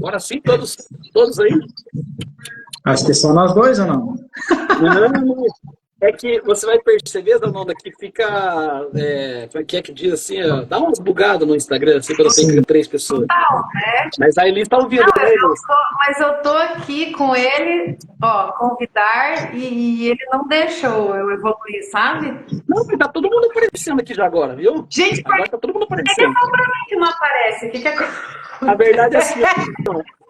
Agora sim, todos aí. Acho que só nós dois ou não? Não, é que você vai perceber, Zanonda, que fica. Como é que diz assim? Dá umas bugadas no Instagram, assim, quando tem Sim. 3 pessoas. Total, né? Mas a Elis tá ouvindo, Não, né, Elis? mas eu tô aqui com ele, ó, convidar, e ele não deixa eu evoluir, sabe? Não, mas tá todo mundo aparecendo aqui já agora, viu? Gente, por Agora tá todo mundo que é aparecendo. só pra mim que não aparece? O que é Na verdade, assim,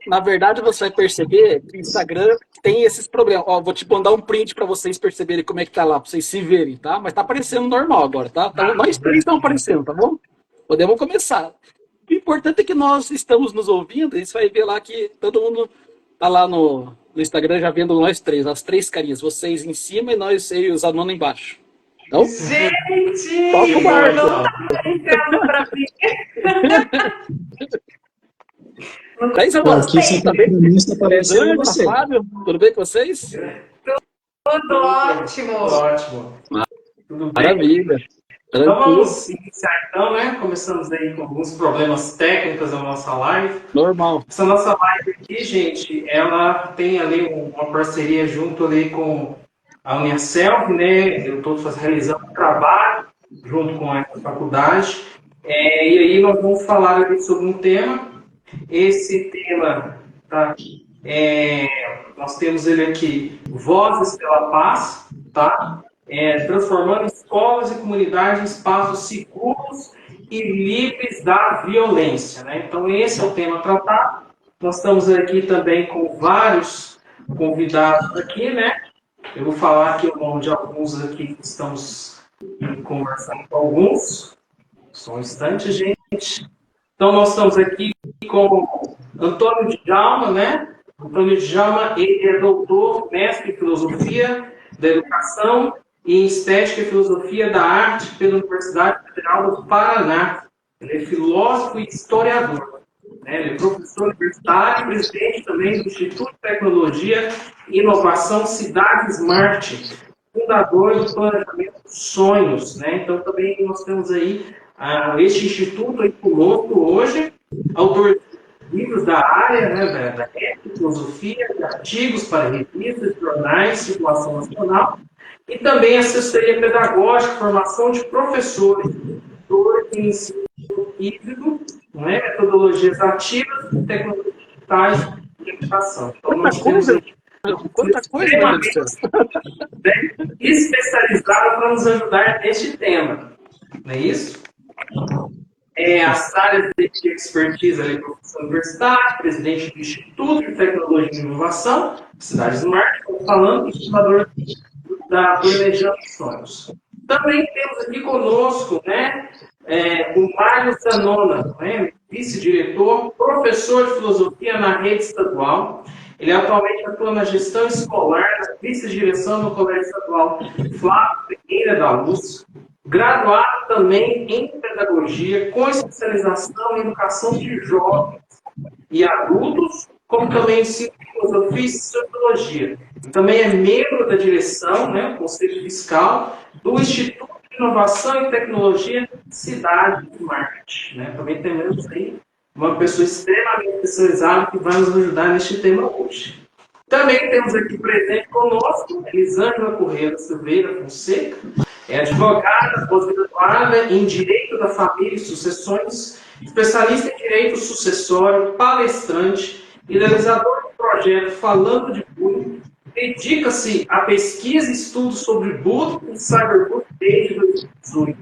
na verdade, você vai perceber que o Instagram tem esses problemas. Ó, vou te mandar um print para vocês perceberem como é que tá lá, para vocês se verem, tá? Mas tá aparecendo normal agora, tá? Então, nós três estamos aparecendo, tá bom? Podemos começar. O importante é que nós estamos nos ouvindo, e você vai ver lá que todo mundo tá lá no Instagram já vendo nós três, as 3 carinhas. Vocês em cima e nós e os alunos embaixo. Então, Gente! toca o barco. Não tá aparecendo pra mim. Daí, Aqui só tá bem? está aparecendo você. Fábio, tudo bem com vocês? Tudo ótimo. Ótimo. Tudo bem? Maravilha. Então vamos iniciar então, né? Começamos aí com alguns problemas técnicos na nossa live. Normal. Essa nossa live aqui, gente, ela tem ali uma parceria junto ali com a Uniaselv, né? Eu estou realizando um trabalho junto com a faculdade. E aí nós vamos falar aqui sobre um tema. Esse tema, tá? Nós temos ele aqui, Vozes pela Paz, tá? Transformando escolas e comunidades em espaços seguros e livres da violência, né? Então, esse é o tema tratado. Nós estamos aqui também com vários convidados aqui, né? Eu vou falar aqui o nome de alguns aqui que estamos conversando com alguns. Só um instante, gente. Então, nós estamos aqui com Antônio Djalma, né? Antônio Djalma, ele é doutor, mestre em filosofia da educação e em estética e filosofia da arte pela Universidade Federal do Paraná. Ele é filósofo e historiador. Né? Ele é professor universitário e presidente também do Instituto de Tecnologia e Inovação Cidade Smart, fundador do Planejamento dos Sonhos. Né? Então, também nós temos aí este instituto aí conosco hoje, autor de livros da área, né, da ética, filosofia, de artigos para revistas, jornais, circulação nacional, e também assessoria pedagógica, formação de professores, de ensino híbrido, né, metodologias ativas e tecnologias digitais de educação. Então, nós temos aqui Quanta coisa, meu Deus do céu. Especializado para nos ajudar neste tema. Não é isso? As áreas de expertise ali, professor universitário, presidente do Instituto de Tecnologia e Inovação, Cidade Smart, falando, e fundador da Planejando Sonhos. Também temos aqui conosco, né, o Mário Zanona, né, vice-diretor, professor de filosofia na rede estadual. Ele atualmente atua na gestão escolar, na vice-direção do Colégio Estadual Flávio Pereira da Luz, graduado também em pedagogia, com especialização em educação de jovens e adultos, como também ensino de filosofia e sociologia. Também é membro da direção, né, Conselho Fiscal, do Instituto de Inovação e Tecnologia Cidade Smart. Né? Também temos aí uma pessoa extremamente especializada que vai nos ajudar neste tema hoje. Também temos aqui presente conosco Elisângela Correia Silveira Fonseca, é advogada, pós-graduada em Direito da Família e Sucessões, especialista em Direito Sucessório, palestrante, idealizador do projeto Falando de Bullying, dedica-se à pesquisa e estudos sobre bullying e cyberbullying desde 2018.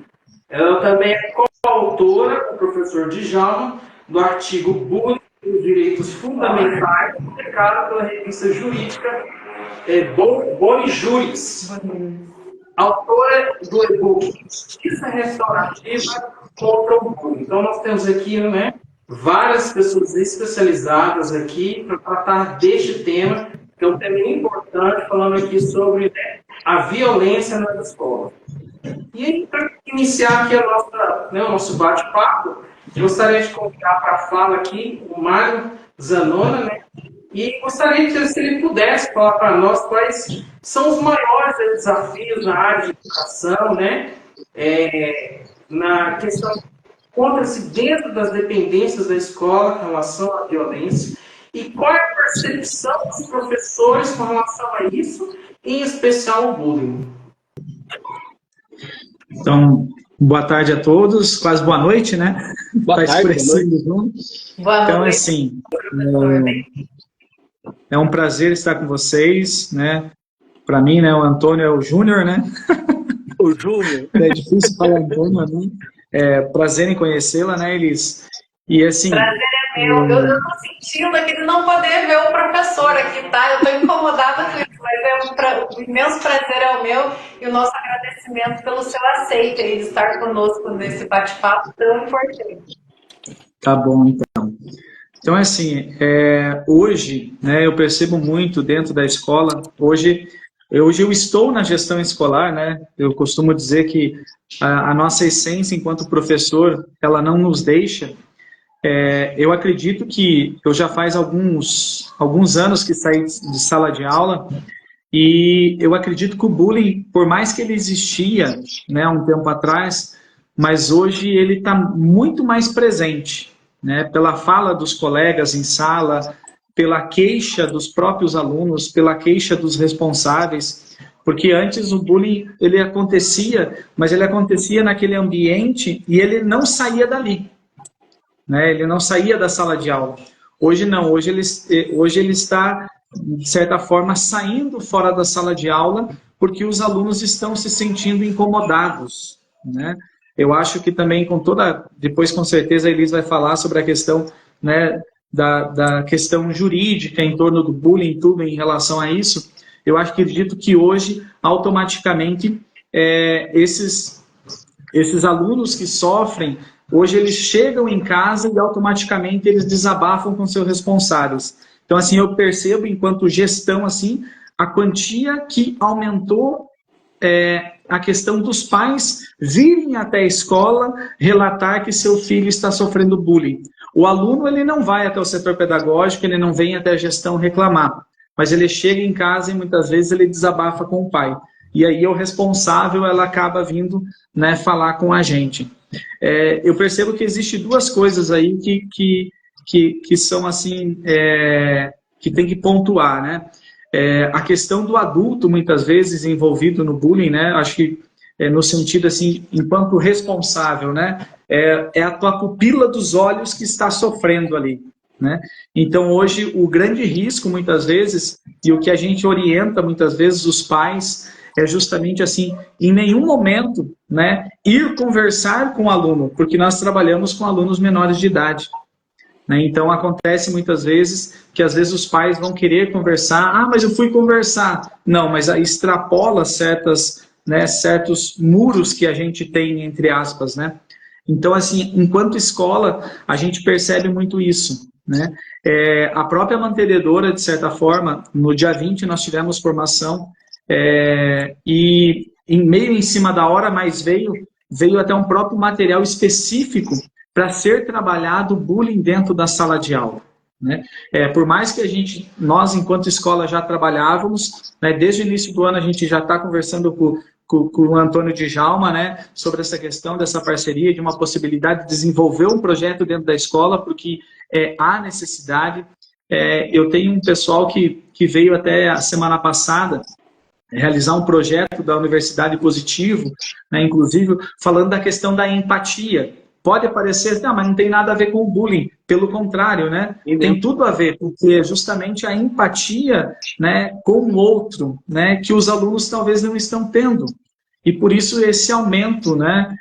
Ela também é coautora, com o professor Djalma, do artigo Bullying e os Direitos Fundamentais, publicado pela revista jurídica Boni Juris. Autora do e-book Justiça Restaurativa contra o Bullying. Então, nós temos aqui, né, várias pessoas especializadas aqui para tratar deste tema, que é um tema importante, falando aqui sobre, né, a violência nas escolas. E aí, para iniciar aqui o nosso bate-papo, eu gostaria de convidar para a fala aqui o Mário Zanona, né? E gostaria que se ele pudesse falar para nós quais são os maiores desafios na área de educação, né? Na questão, encontra-se dentro das dependências da escola em relação à violência, E qual é a percepção dos professores com relação a isso, em especial o bullying? Então, boa tarde a todos, quase boa noite, né? Boa Tá tarde, boa escurecendo junto. Boa Então, noite, assim, professor. é um prazer estar com vocês, né? Para mim, né, o Antônio é o Júnior, né? O Júnior. É difícil falar Antônio, né? É prazer em conhecê-la, né, Elis? E assim, Prazer é meu. Eu tô sentindo aqui de não poder ver o professor aqui, tá? Eu tô incomodada com isso, mas o imenso prazer é o meu e o nosso agradecimento pelo seu aceite aí de estar conosco nesse bate-papo tão importante. tá bom, então. Então, assim, hoje, né, eu percebo muito dentro da escola, hoje eu estou na gestão escolar, né, eu costumo dizer que a nossa essência enquanto professor, ela não nos deixa. Eu acredito que eu já faz alguns anos que saí de sala de aula e eu acredito que o bullying, por mais que ele existia, né, um tempo atrás, mas hoje ele está muito mais presente, né, pela fala dos colegas em sala, pela queixa dos próprios alunos, pela queixa dos responsáveis, porque antes o bullying ele acontecia, mas ele acontecia naquele ambiente e ele não saía dali, né? Ele não saía da sala de aula. Hoje não, hoje ele está, de certa forma, saindo fora da sala de aula porque os alunos estão se sentindo incomodados, né? Eu acho que também depois com certeza a Elis vai falar sobre a questão, né, da questão jurídica em torno do bullying, tudo em relação a isso. Eu acredito que hoje, automaticamente, esses alunos que sofrem, hoje eles chegam em casa e automaticamente eles desabafam com seus responsáveis. Então, assim, eu percebo, enquanto gestão, assim, a quantia que aumentou a questão dos pais virem até a escola relatar que seu filho está sofrendo bullying. O aluno, ele não vai até o setor pedagógico, ele não vem até a gestão reclamar, mas ele chega em casa e muitas vezes ele desabafa com o pai. E aí o responsável, ela acaba vindo, né, falar com a gente. Eu percebo que existe duas coisas aí que são assim, que tem que pontuar, né? A questão do adulto, muitas vezes, envolvido no bullying, né? Acho que no sentido assim, enquanto responsável, né? É a tua pupila dos olhos que está sofrendo ali, né? Então, hoje, o grande risco, muitas vezes, e o que a gente orienta, muitas vezes, os pais, é justamente assim, em nenhum momento, né, ir conversar com o aluno, porque nós trabalhamos com alunos menores de idade, né? Então, acontece muitas vezes que, às vezes, os pais vão querer conversar, mas eu fui conversar. Não, mas aí extrapola certos muros que a gente tem, entre aspas, né? Então, assim, enquanto escola, a gente percebe muito isso, né? A própria mantenedora, de certa forma, no dia 20 nós tivemos formação e meio em cima da hora, mas veio até um próprio material específico para ser trabalhado o bullying dentro da sala de aula, né? Por mais que nós, enquanto escola, já trabalhávamos, né, desde o início do ano a gente já está conversando com o Antônio Djalma, né, sobre essa questão dessa parceria, de uma possibilidade de desenvolver um projeto dentro da escola, porque há necessidade. Eu tenho um pessoal que veio até a semana passada realizar um projeto da Universidade Positivo, né, inclusive falando da questão da empatia. Pode parecer, mas não tem nada a ver com o bullying. Pelo contrário, né? Tem tudo a ver, porque é justamente a empatia, né, com o outro, né, que os alunos talvez não estão tendo. E por isso esse aumento, né,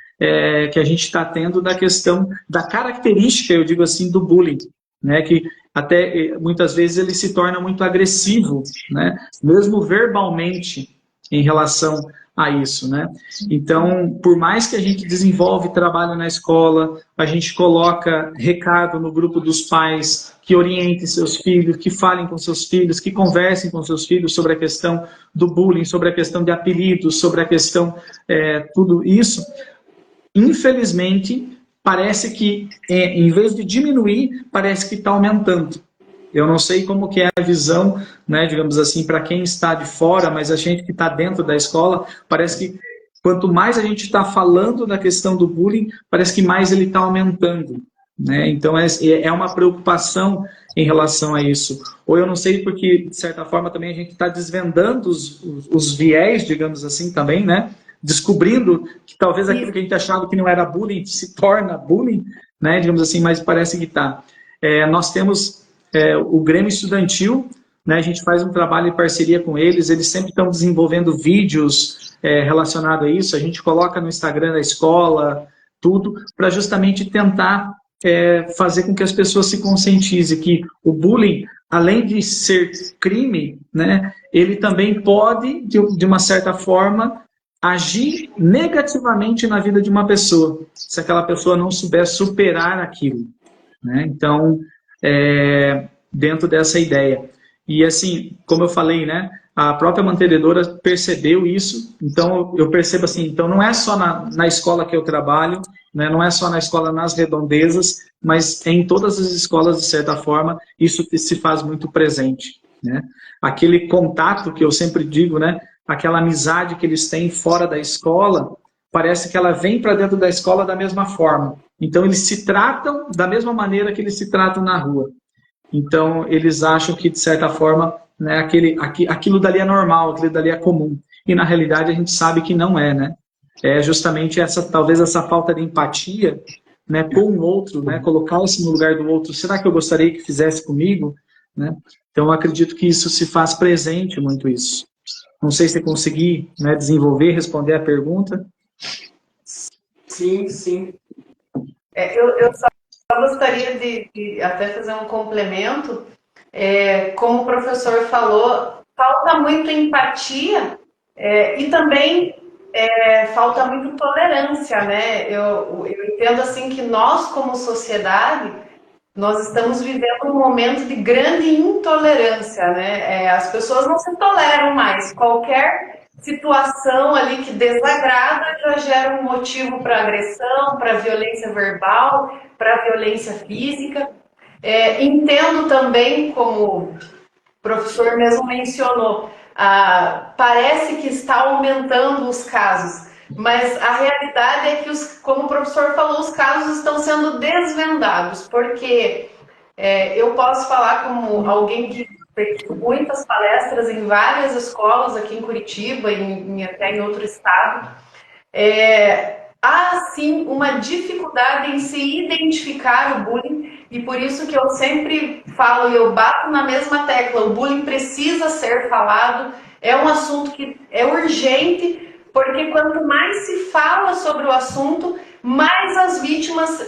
que a gente está tendo da questão da característica, eu digo assim, do bullying, né, que até muitas vezes ele se torna muito agressivo, né, mesmo verbalmente em relação a isso, né? Então, por mais que a gente desenvolve trabalho na escola, a gente coloca recado no grupo dos pais, que orientem seus filhos, que falem com seus filhos, que conversem com seus filhos sobre a questão do bullying, sobre a questão de apelidos, sobre a questão, tudo isso, infelizmente, parece que, em vez de diminuir, parece que está aumentando. Eu não sei como que é a visão, né, digamos assim, para quem está de fora, mas a gente que está dentro da escola, parece que quanto mais a gente está falando da questão do bullying, parece que mais ele está aumentando, né? Então é uma preocupação em relação a isso. Ou eu não sei porque, de certa forma, também a gente está desvendando os viés, digamos assim, também, né? Descobrindo que talvez aquilo que a gente achava que não era bullying se torna bullying, né? Digamos assim, mas parece que está. Nós temos o Grêmio Estudantil, né? A gente faz um trabalho em parceria com eles sempre estão desenvolvendo vídeos relacionados a isso, a gente coloca no Instagram da escola, tudo, para justamente tentar fazer com que as pessoas se conscientizem que o bullying, além de ser crime, né, ele também pode, de uma certa forma, agir negativamente na vida de uma pessoa, se aquela pessoa não souber superar aquilo, né? Então, dentro dessa ideia. E assim, como eu falei, né, a própria mantenedora percebeu isso, então eu percebo assim, então não é só na escola que eu trabalho, né, não é só na escola nas redondezas, mas em todas as escolas, de certa forma, isso se faz muito presente, né? Aquele contato que eu sempre digo, né, aquela amizade que eles têm fora da escola, parece que ela vem para dentro da escola da mesma forma. Então eles se tratam da mesma maneira que eles se tratam na rua. Então, eles acham que, de certa forma, né, aquilo dali é normal, aquilo dali é comum. E, na realidade, a gente sabe que não é, né? É justamente talvez essa falta de empatia, né, com o outro, né, colocar-se no lugar do outro. Será que eu gostaria que fizesse comigo? Né? Então, eu acredito que isso se faz presente, muito isso. Não sei se consegui, né, desenvolver, responder a pergunta. Sim, sim. Eu só gostaria de até fazer um complemento. Como o professor falou, falta muito empatia e também falta muito tolerância, né? Eu entendo assim que nós, como sociedade, nós estamos vivendo um momento de grande intolerância, né? As pessoas não se toleram mais. Qualquer situação ali que desagrada já gera um motivo para agressão, para violência verbal, para violência física. Entendo também, como o professor mesmo mencionou, parece que está aumentando os casos, mas a realidade é que, como o professor falou, os casos estão sendo desvendados, porque eu posso falar como alguém que fez muitas palestras em várias escolas aqui em Curitiba e até em outro estado. Há sim uma dificuldade em se identificar o bullying, e por isso que eu sempre falo e eu bato na mesma tecla: o bullying precisa ser falado, é um assunto que é urgente, porque quanto mais se fala sobre o assunto, mais as vítimas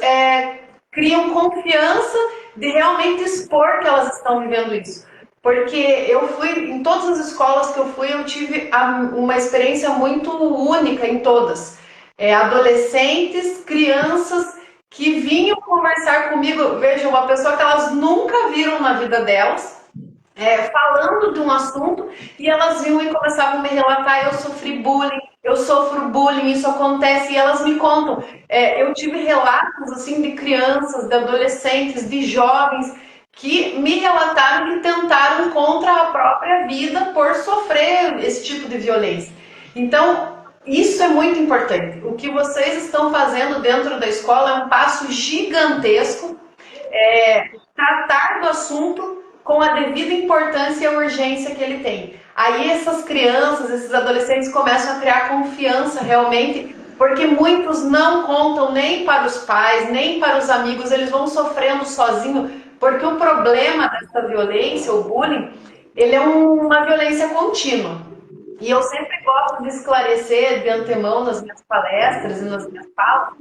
criam confiança de realmente expor que elas estão vivendo isso. Porque eu fui, em todas as escolas que eu fui, eu tive uma experiência muito única em todas. Adolescentes, crianças que vinham conversar comigo, veja, uma pessoa que elas nunca viram na vida delas, falando de um assunto, e elas vinham e começavam a me relatar: eu sofri bullying, eu sofro bullying, isso acontece, e elas me contam. Eu tive relatos assim de crianças, de adolescentes, de jovens que me relataram que tentaram contra a própria vida por sofrer esse tipo de violência. Então, isso é muito importante. O que vocês estão fazendo dentro da escola é um passo gigantesco. Tratar do assunto com a devida importância e a urgência que ele tem. Aí essas crianças, esses adolescentes começam a criar confiança realmente, porque muitos não contam nem para os pais, nem para os amigos, eles vão sofrendo sozinhos, porque o problema dessa violência, o bullying, ele é uma violência contínua. E eu sempre gosto de esclarecer de antemão nas minhas palestras e nas minhas falas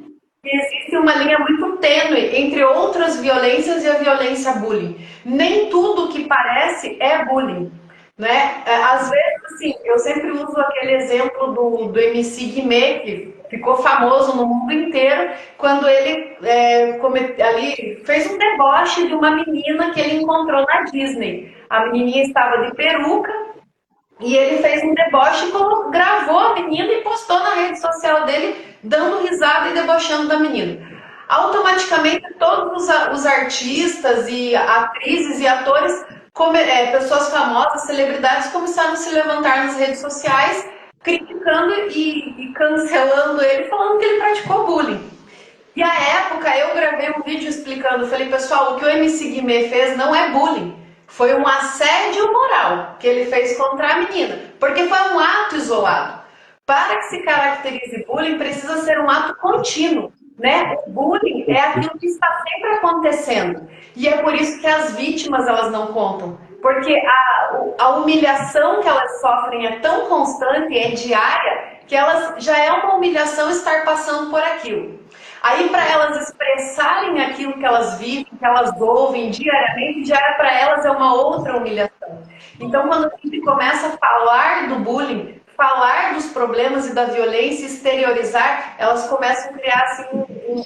que existe uma linha muito tênue entre outras violências e a violência bullying. Nem tudo que parece é bullying, né? Às vezes, assim, eu sempre uso aquele exemplo do MC Guimê, que ficou famoso no mundo inteiro, quando ele ali fez um deboche de uma menina que ele encontrou na Disney. A menininha estava de peruca, e ele fez um deboche, gravou a menina e postou na rede social dele, dando risada e debochando da menina. Automaticamente, todos os artistas e atrizes e atores, pessoas famosas, celebridades, começaram a se levantar nas redes sociais, criticando e cancelando ele, falando que ele praticou bullying. E à época eu gravei um vídeo explicando, falei, pessoal, o que o MC Guimê fez não é bullying, foi um assédio moral que ele fez contra a menina, porque foi um ato isolado. Para que se caracterize bullying, precisa ser um ato contínuo, né? O bullying é aquilo que está sempre acontecendo. E é por isso que as vítimas, elas não contam. Porque a humilhação que elas sofrem é tão constante, é diária, que elas já é uma humilhação estar passando por aquilo. Aí, para elas expressarem aquilo que elas vivem, que elas ouvem diariamente, já para elas é uma outra humilhação. Então, quando a gente começa a falar do bullying, falar dos problemas e da violência, exteriorizar, elas começam a criar assim,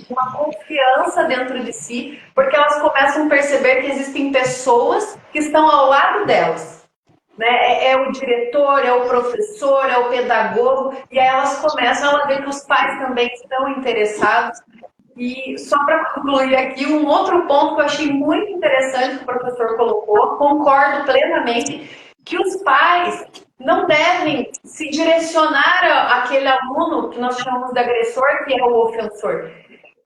uma confiança dentro de si, porque elas começam a perceber que existem pessoas que estão ao lado delas. Né? É o diretor, é o professor, é o pedagogo, e aí elas começam a ver que os pais também estão interessados. E só para concluir aqui, um outro ponto que eu achei muito interessante que o professor colocou, concordo plenamente, que os pais não devem se direcionar àquele aluno que nós chamamos de agressor, que é o ofensor.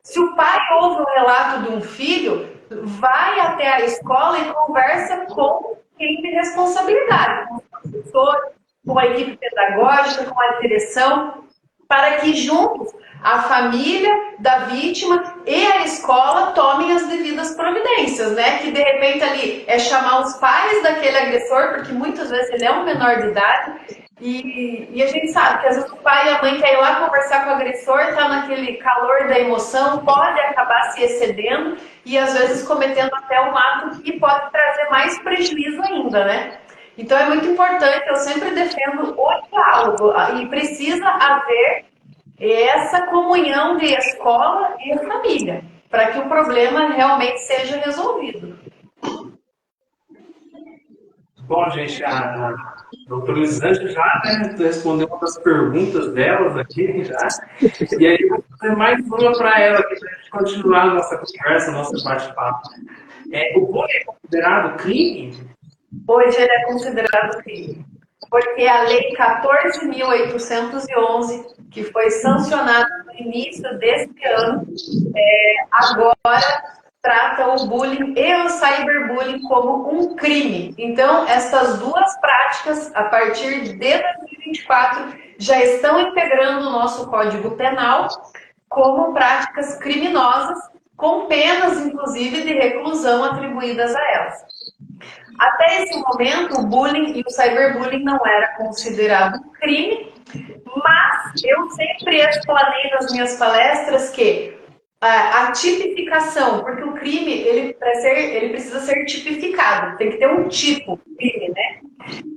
Se o pai ouve o relato de um filho, vai até a escola e conversa com quem tem responsabilidade, com os professores, com a equipe pedagógica, com a direção, para que juntos a família da vítima e a escola tomem as devidas providências, né? Que de repente ali é chamar os pais daquele agressor, porque muitas vezes ele é um menor de idade, e a gente sabe que às vezes o pai e a mãe querem ir lá conversar com o agressor, está naquele calor da emoção, pode acabar se excedendo e às vezes cometendo até um ato que pode trazer mais prejuízo ainda, né? Então é muito importante, eu sempre defendo o diálogo e precisa haver essa comunhão de escola e família, para que o problema realmente seja resolvido. Bom, gente, a doutora Elisângela já respondeu uma das perguntas delas aqui, já. E aí eu vou fazer mais uma para ela, para a gente continuar a nossa conversa, nosso bate-papo. O bullying é considerado crime? Hoje ele é considerado crime, porque a Lei 14.811, que foi sancionada no início deste ano, agora trata o bullying e o cyberbullying como um crime. Então, essas duas práticas, a partir de 2024, já estão integrando o nosso Código Penal como práticas criminosas, com penas, inclusive, de reclusão atribuídas a elas. Até esse momento, o bullying e o cyberbullying não era considerado um crime, mas eu sempre explanei nas minhas palestras que a tipificação, porque o crime ele precisa ser tipificado, tem que ter um tipo crime, né?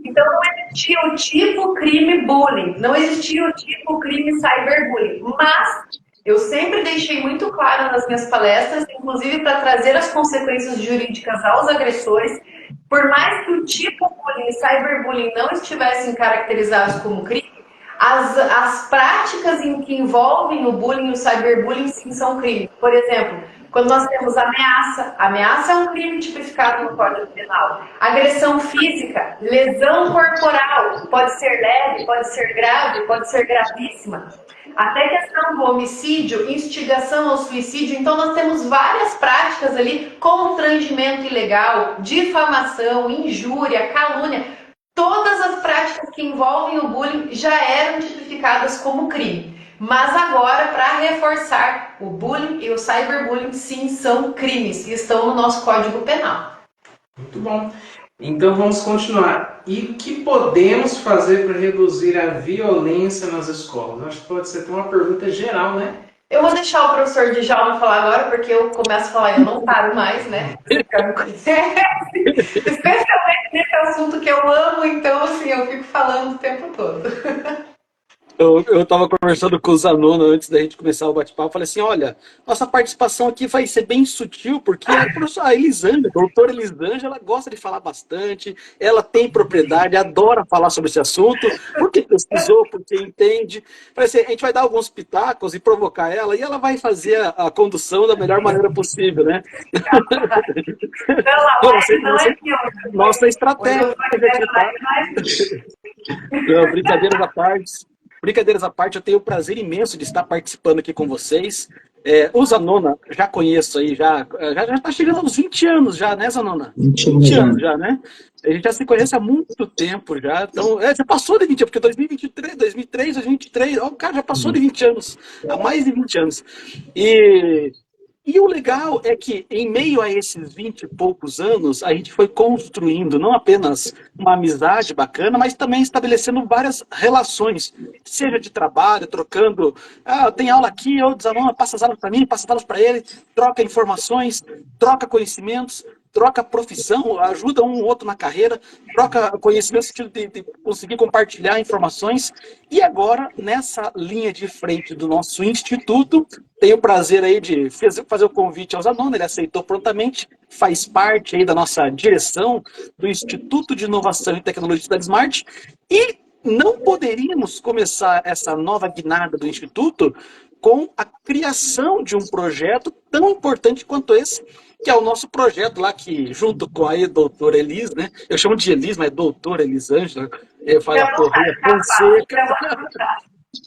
Então não existia o tipo crime bullying, não existia o tipo crime cyberbullying, mas eu sempre deixei muito claro nas minhas palestras, inclusive para trazer as consequências jurídicas aos agressores, por mais que o tipo bullying e cyberbullying não estivessem caracterizados como crime, as práticas que envolvem o bullying e o cyberbullying sim são crimes. Por exemplo, quando nós temos ameaça é um crime tipificado no Código Penal. Agressão física, lesão corporal, pode ser leve, pode ser grave, pode ser gravíssima. Até questão do homicídio, instigação ao suicídio, então nós temos várias práticas ali, constrangimento ilegal, difamação, injúria, calúnia. Todas as práticas que envolvem o bullying já eram tipificadas como crime. Mas agora, para reforçar, o bullying e o cyberbullying sim são crimes e estão no nosso Código Penal. Muito bom. Então vamos continuar. E o que podemos fazer para reduzir a violência nas escolas? Acho que pode ser até uma pergunta geral, né? Eu vou deixar o professor Djalma falar agora, porque eu começo a falar e eu não paro mais, né? Você já me conhece. Especialmente nesse assunto que eu amo, então assim, eu fico falando o tempo todo. Eu estava conversando com o Zanona antes da gente começar o bate-papo, falei assim, olha, nossa participação aqui vai ser bem sutil, porque a Elisângela, a doutora Elisângela, ela gosta de falar bastante, ela tem propriedade, adora falar sobre esse assunto, porque pesquisou, porque entende. Falei assim, a gente vai dar alguns pitacos e provocar ela, e ela vai fazer a condução da melhor maneira possível, né? Nossa estratégia. Não, brincadeiras à parte. Brincadeiras à parte, eu tenho o prazer imenso de estar participando aqui com vocês. O Zanona, já conheço aí, já tá chegando aos 20 anos já, né, Zanona? 20 20 anos anos. já, né? A gente já se conhece há muito tempo já. Então, já passou de 20 anos, porque 2023, 2003, 2023, o cara já passou de 20 anos, há mais de 20 anos. E o legal é que, em meio a esses 20 e poucos anos, a gente foi construindo não apenas uma amizade bacana, mas também estabelecendo várias relações, seja de trabalho, trocando, tem aula aqui, ô Zanona, passa as aulas para mim, passa as aulas para ele, troca informações, troca conhecimentos, troca profissão, ajuda um ou outro na carreira, troca conhecimentos no sentido de conseguir compartilhar informações. E agora, nessa linha de frente do nosso instituto, tenho o prazer aí de fazer o convite ao Zanona, ele aceitou prontamente, faz parte aí da nossa direção do Instituto de Inovação e Tecnologia da Smart, e não poderíamos começar essa nova guinada do Instituto com a criação de um projeto tão importante quanto esse, que é o nosso projeto lá, que junto com a doutora Elis, né? Eu chamo de Elis, mas é doutora Elisângela, faz a Correia Fonseca,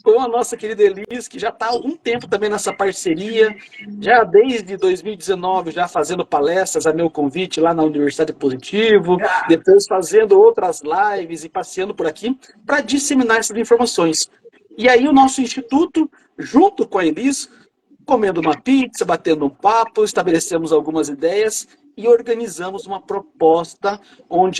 com a nossa querida Elis, que já está há algum tempo também nessa parceria, já desde 2019, já fazendo palestras a meu convite lá na Universidade Positivo, depois fazendo outras lives e passeando por aqui para disseminar essas informações. E aí o nosso instituto, junto com a Elis, comendo uma pizza, batendo um papo, estabelecemos algumas ideias e organizamos uma proposta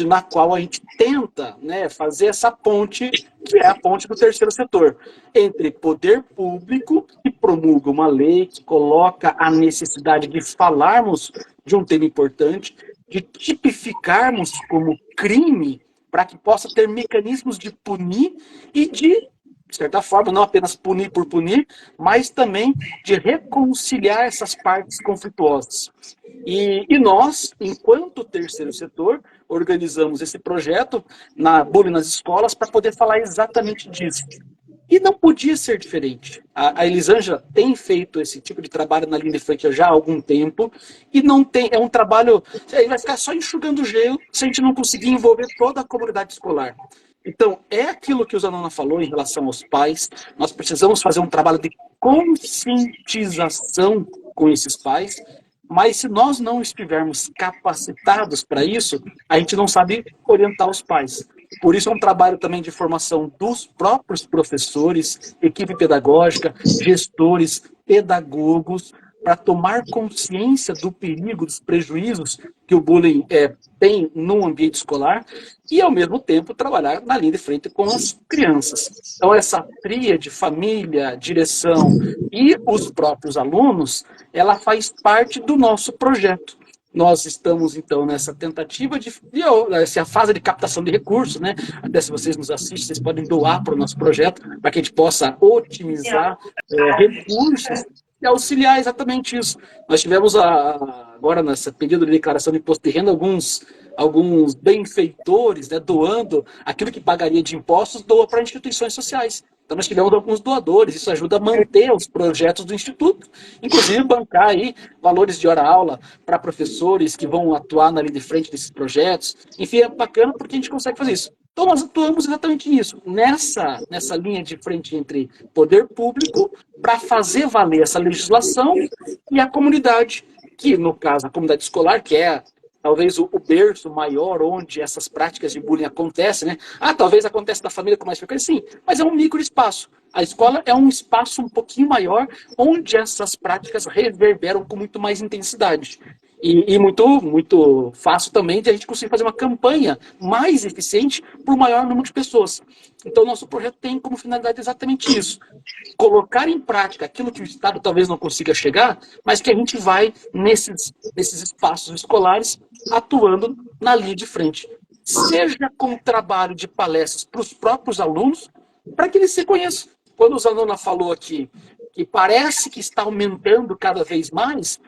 na qual a gente tenta, né, fazer essa ponte, que é a ponte do terceiro setor, entre poder público, que promulga uma lei, que coloca a necessidade de falarmos de um tema importante, de tipificarmos como crime, para que possa ter mecanismos de punir e de certa forma, não apenas punir por punir, mas também de reconciliar essas partes conflituosas. E nós, enquanto terceiro setor, organizamos esse projeto na Bullying nas Escolas para poder falar exatamente disso. E não podia ser diferente. A Elisângela tem feito esse tipo de trabalho na linha de frente já há algum tempo, e não tem, é um trabalho, ele vai ficar só enxugando gelo se a gente não conseguir envolver toda a comunidade escolar. Então, é aquilo que o Zanona falou em relação aos pais, nós precisamos fazer um trabalho de conscientização com esses pais, mas se nós não estivermos capacitados para isso, a gente não sabe orientar os pais. Por isso é um trabalho também de formação dos próprios professores, equipe pedagógica, gestores, pedagogos, para tomar consciência do perigo, dos prejuízos que o bullying tem no ambiente escolar e, ao mesmo tempo, trabalhar na linha de frente com as crianças. Então, essa tríade, família, direção e os próprios alunos, ela faz parte do nosso projeto. Nós estamos, então, nessa tentativa essa fase de captação de recursos, né? Até se vocês nos assistem, vocês podem doar para o nosso projeto, para que a gente possa otimizar recursos e auxiliar exatamente isso. Nós tivemos agora, nesse período de declaração de imposto de renda, alguns benfeitores, né, doando aquilo que pagaria de impostos, doa para instituições sociais. Então nós tivemos alguns doadores, isso ajuda a manter os projetos do Instituto, inclusive bancar aí valores de hora-aula para professores que vão atuar na linha de frente desses projetos. Enfim, é bacana porque a gente consegue fazer isso. Então nós atuamos exatamente nisso, nessa linha de frente entre poder público, para fazer valer essa legislação e a comunidade, que no caso a comunidade escolar, que é talvez o berço maior onde essas práticas de bullying acontecem, né? Talvez acontece na família com mais frequência, sim, mas é um micro espaço. A escola é um espaço um pouquinho maior onde essas práticas reverberam com muito mais intensidade. E muito fácil também de a gente conseguir fazer uma campanha mais eficiente para o maior número de pessoas. Então, o nosso projeto tem como finalidade exatamente isso. Colocar em prática aquilo que o Estado talvez não consiga chegar, mas que a gente vai nesses espaços escolares atuando na linha de frente. Seja com trabalho de palestras para os próprios alunos, para que eles se conheçam. Quando o Zanona falou aqui que parece que está aumentando cada vez mais,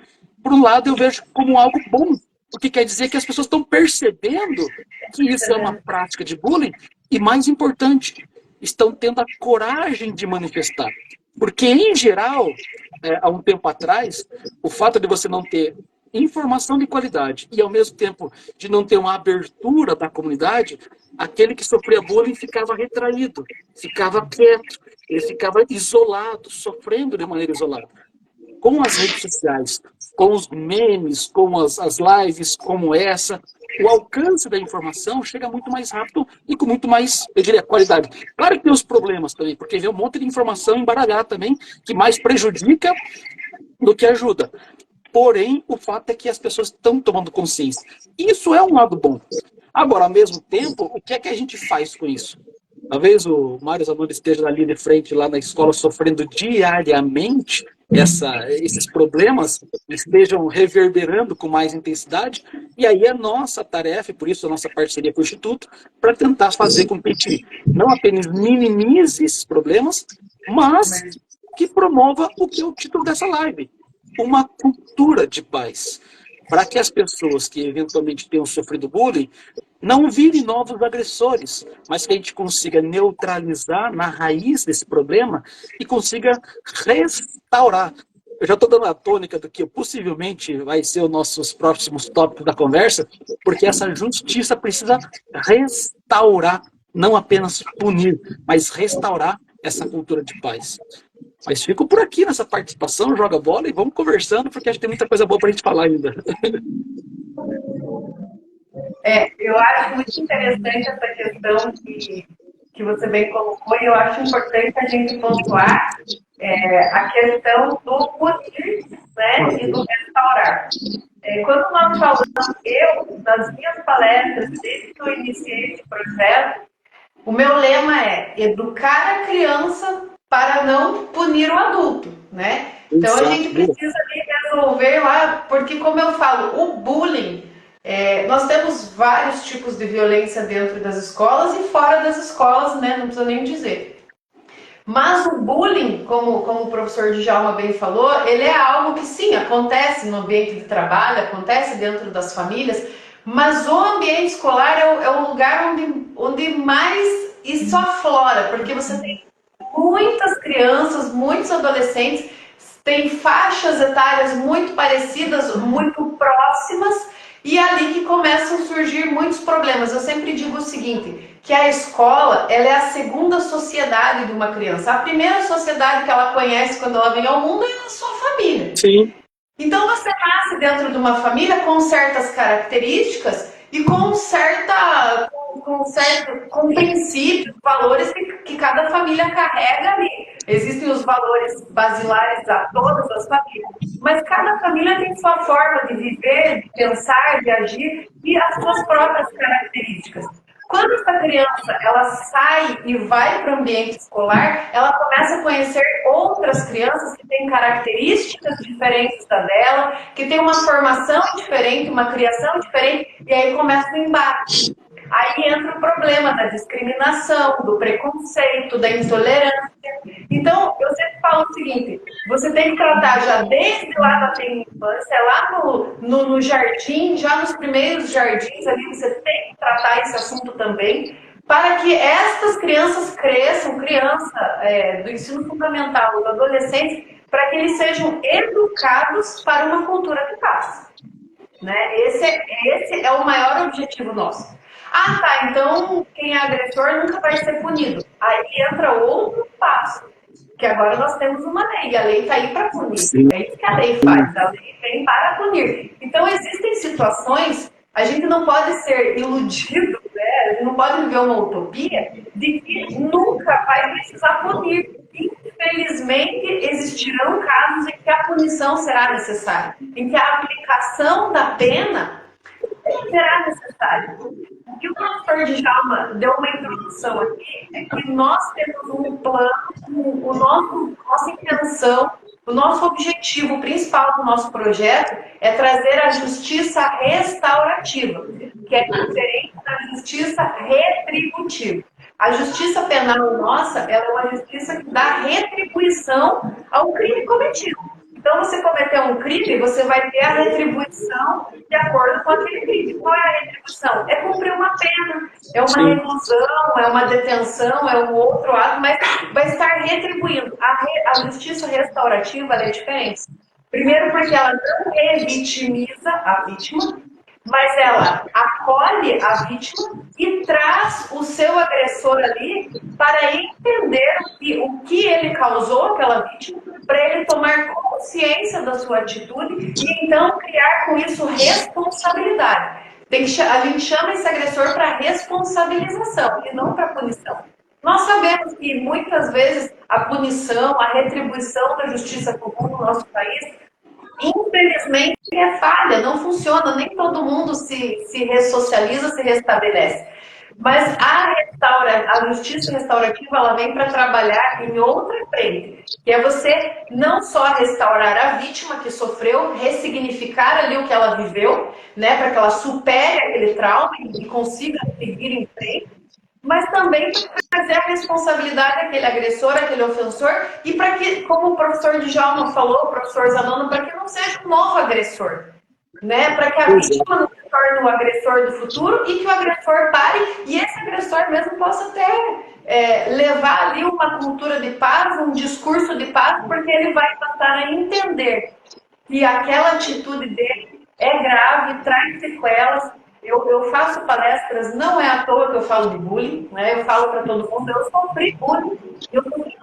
por um lado eu vejo como algo bom, porque quer dizer que as pessoas estão percebendo que isso é uma prática de bullying e, mais importante, estão tendo a coragem de manifestar. Porque, em geral, há um tempo atrás, o fato de você não ter informação de qualidade e, ao mesmo tempo, de não ter uma abertura da comunidade, aquele que sofria bullying ficava retraído, ficava quieto, ele ficava isolado, sofrendo de maneira isolada. com as redes sociais, com os memes, com as lives como essa, o alcance da informação chega muito mais rápido e com muito mais, eu diria, qualidade. Claro que tem os problemas também, porque vem um monte de informação embaralhada também, que mais prejudica do que ajuda. Porém, o fato é que as pessoas estão tomando consciência. Isso é um lado bom. Agora, ao mesmo tempo, o que é que a gente faz com isso? Talvez o Mário Zanoni esteja ali de frente, lá na escola, sofrendo diariamente esses problemas, estejam reverberando com mais intensidade, e aí é nossa tarefa, e por isso a nossa parceria com o Instituto, para tentar fazer com que a gente não apenas minimize esses problemas, mas que promova o que é o título dessa live, uma cultura de paz, para que as pessoas que eventualmente tenham sofrido bullying não virem novos agressores, mas que a gente consiga neutralizar na raiz desse problema e consiga restaurar. Eu já estou dando a tônica do que possivelmente vai ser os nossos próximos tópicos da conversa, porque essa justiça precisa restaurar, não apenas punir, mas restaurar essa cultura de paz. Mas fico por aqui nessa participação, joga bola e vamos conversando, porque acho que tem muita coisa boa para a gente falar ainda. Eu acho muito interessante essa questão que você bem colocou, e eu acho importante a gente pontuar a questão do punir, né, e do restaurar. Quando nós falamos, nas minhas palestras, desde que eu iniciei esse projeto, o meu lema é educar a criança para não punir o adulto, né? Então a gente precisa resolver lá, porque como eu falo, o bullying, nós temos vários tipos de violência dentro das escolas e fora das escolas, né? Não precisa nem dizer. Mas o bullying, como o professor Djalma bem falou, ele é algo que sim, acontece no ambiente de trabalho, acontece dentro das famílias, mas o ambiente escolar é o lugar onde mais isso aflora, porque você tem muitas crianças, muitos adolescentes, têm faixas etárias muito parecidas, muito próximas, e é ali que começam a surgir muitos problemas. Eu sempre digo o seguinte, que a escola, ela é a segunda sociedade de uma criança. A primeira sociedade que ela conhece quando ela vem ao mundo é a sua família. Sim. Então você nasce dentro de uma família com certas características e com princípios, valores que cada família carrega ali. Existem os valores basilares a todas as famílias, mas cada família tem sua forma de viver, de pensar, de agir e as suas próprias características. Quando essa criança ela sai e vai para o ambiente escolar, ela começa a conhecer outras crianças que têm características diferentes da dela, que têm uma formação diferente, uma criação diferente, e aí começa o embate. Aí entra o problema da discriminação, do preconceito, da intolerância. Então, eu sempre falo o seguinte, você tem que tratar já desde lá da infância, lá no jardim, já nos primeiros jardins ali, você tem que tratar esse assunto também, para que estas crianças cresçam, do ensino fundamental, do adolescente, para que eles sejam educados para uma cultura de paz. Né? Esse é o maior objetivo nosso. Ah, tá, então quem é agressor nunca vai ser punido. Aí entra outro passo, que agora nós temos uma lei, e a lei está aí para punir. Sim. É isso que a lei faz, a lei vem para punir. Então existem situações, a gente não pode ser iludido, né? A gente não pode viver uma utopia de que nunca vai precisar punir. Infelizmente, existirão casos em que a punição será necessária, em que a aplicação da pena será necessária. O que o professor Djalma deu uma introdução aqui é que nós temos um plano, nossa intenção, o nosso objetivo principal do nosso projeto é trazer a justiça restaurativa, que é diferente da justiça retributiva. A justiça penal nossa, ela é uma justiça que dá retribuição ao crime cometido. Então, você cometeu um crime, você vai ter a retribuição de acordo com aquele crime. Qual é a retribuição? É cumprir uma pena, é uma reclusão, é uma detenção, é um outro ato, mas vai estar retribuindo. A justiça restaurativa ela é diferente. Primeiro porque ela não revitimiza a vítima, mas ela acolhe a vítima e traz o seu agressor ali para entender o que ele causou àquela vítima para ele tomar consciência da sua atitude e então criar com isso responsabilidade. A gente chama esse agressor para responsabilização e não para punição. Nós sabemos que muitas vezes a punição, a retribuição da justiça comum no nosso país, infelizmente, é falha, não funciona, nem todo mundo se ressocializa, se restabelece. Mas a justiça restaurativa, ela vem para trabalhar em outra frente, que é você não só restaurar a vítima que sofreu, ressignificar ali o que ela viveu, né, para que ela supere aquele trauma e consiga seguir em frente, mas também para trazer a responsabilidade daquele agressor, aquele ofensor, e para que, como o professor Djalma falou, o professor Zanona, para que não seja um novo agressor, né? Para que a vítima não se torne o agressor do futuro e que o agressor pare e esse agressor mesmo possa até levar ali uma cultura de paz, um discurso de paz, porque ele vai passar a entender que aquela atitude dele é grave, traz sequelas. Eu faço palestras, não é à toa que eu falo de bullying, né? Eu falo para todo mundo, eu sofri